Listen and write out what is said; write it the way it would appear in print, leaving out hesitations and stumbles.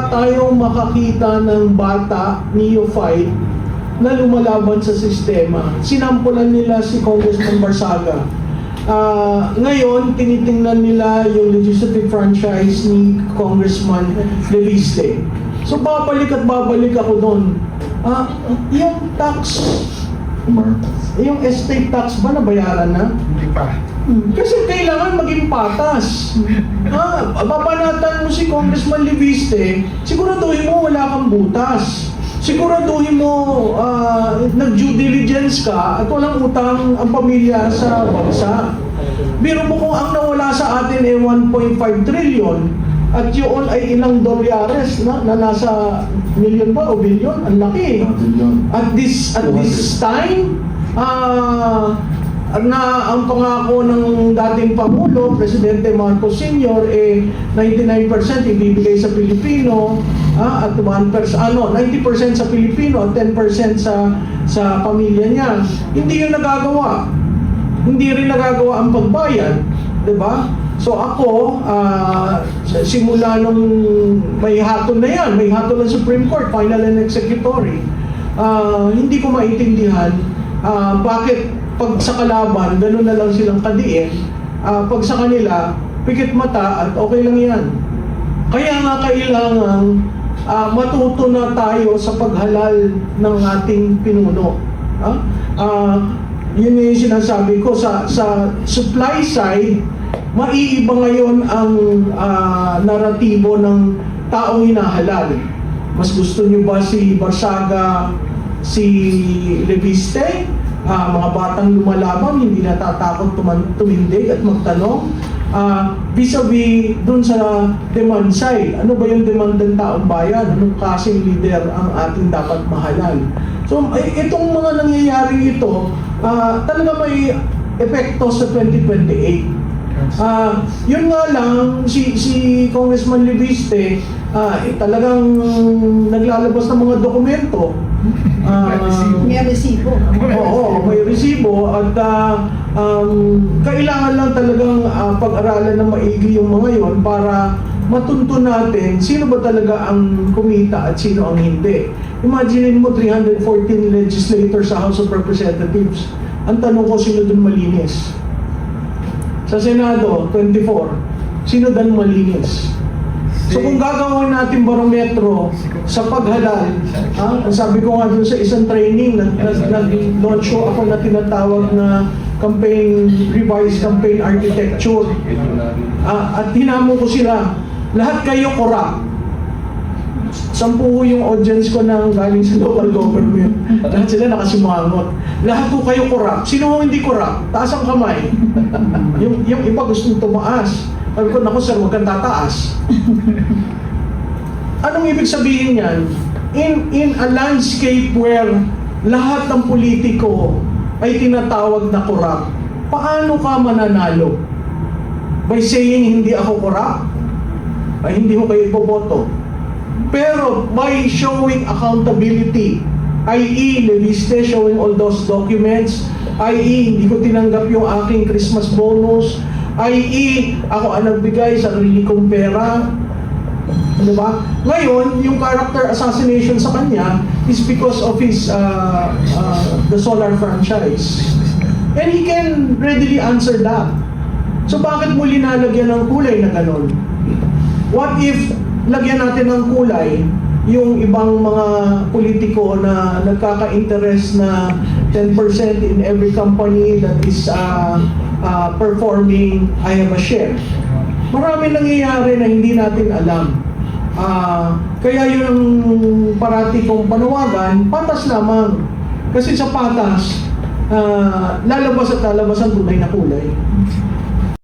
wala tayong makakita ng bata, neophyte, na lumalaban sa sistema. Sinampulan nila si Congressman Barsaga. Ngayon, tinitingnan nila yung legislative franchise ni Congressman Leviste. So, babalik at babalik ako doon. Yung tax, yung estate tax ba nabayaran na? Hindi pa. Kasi kailangan maging patas. Babanatan mo si Congressman Leviste, siguraduhin mo wala kang butas. Siguraduhin mo nag-due diligence ka at walang utang ang pamilya sa bansa. Biro mo kung ang nawala sa atin ay 1.5 trillion at yun ay ilang dolyares na nasa million ba o billion? Ang laki. At this time, na ang pangako ng dating Pangulo, Presidente Marcos Sr., 99% ibibigay sa Pilipino, at 1%, 90% sa Pilipino at 10% sa pamilya niya. Hindi yun nagagawa. Hindi rin nagagawa ang pagbayad, di ba? So ako, simula nung may hatol na yan, may hatol ng Supreme Court, final and executory, hindi ko maintindihan bakit pag sa kalaban, gano'n na lang silang kadiin, pag sa kanila, pikit mata at okay lang yan. Kaya nga kailangan matuto na tayo sa paghalal ng ating pinuno. Yun yung sinasabi ko, sa supply side, maiiba ngayon ang naratibo ng taong hinahalal. Mas gusto nyo ba si Barsaga, si Leviste? Mga batang lumalaban, hindi natatakot tumindig at magtanong. Vis-a-vis dun sa demand side, ano ba yung demand ng taong bayan? Anong klaseng leader ang ating dapat mahalal? So, itong mga nangyayari ito, talaga may epekto sa 2028. Yun nga lang, si Congressman Leviste, talagang naglalabas ng mga dokumento. May resibo. Oo, may resibo at kailangan lang talagang pag-aralan ng maigi yung mga yon para matunto natin sino ba talaga ang kumita at sino ang hindi. Imaginin mo 314 legislators sa House of Representatives. Ang tanong ko, sino dun malinis? Sa Senado, 24. Sino dun malinis? So kung gagawin natin barometro sa paghalal, ang sabi ko nga dun sa isang training, nag-launch show ako na tinatawag na revised campaign architecture. At hinamon ko sila, lahat kayo corrupt. 10 yung audience ko na galing sa local government. Lahat sila nakasimangot. Lahat po kayo corrupt. Sino mo hindi corrupt? Taas ang kamay. yung iba gustong tumaas. Sabi ko, naku sir, huwag kang tataas. Anong ibig sabihin yan? In a landscape where lahat ng politiko ay tinatawag na corrupt, paano ka mananalo? By saying hindi ako corrupt? Ay hindi mo kayo ipoboto. Pero by showing accountability, i.e. Leviste showing all those documents, i.e. hindi ko tinanggap yung aking Christmas bonus, i.e. ako ang nagbigay sa sarili kong pera. Diba? Ngayon, yung character assassination sa kanya is because of his the solar franchise. And he can readily answer that. So bakit mo linalagyan ng kulay na ganon? What if lagyan natin ng kulay yung ibang mga politiko na nagkaka-interest na 10% in every company that is performing I have a share. Marami nangyayari na hindi natin alam. Kaya yung parati kong panawagan, patas lamang. Kasi sa patas, lalabas at lalabas ang tunay na kulay.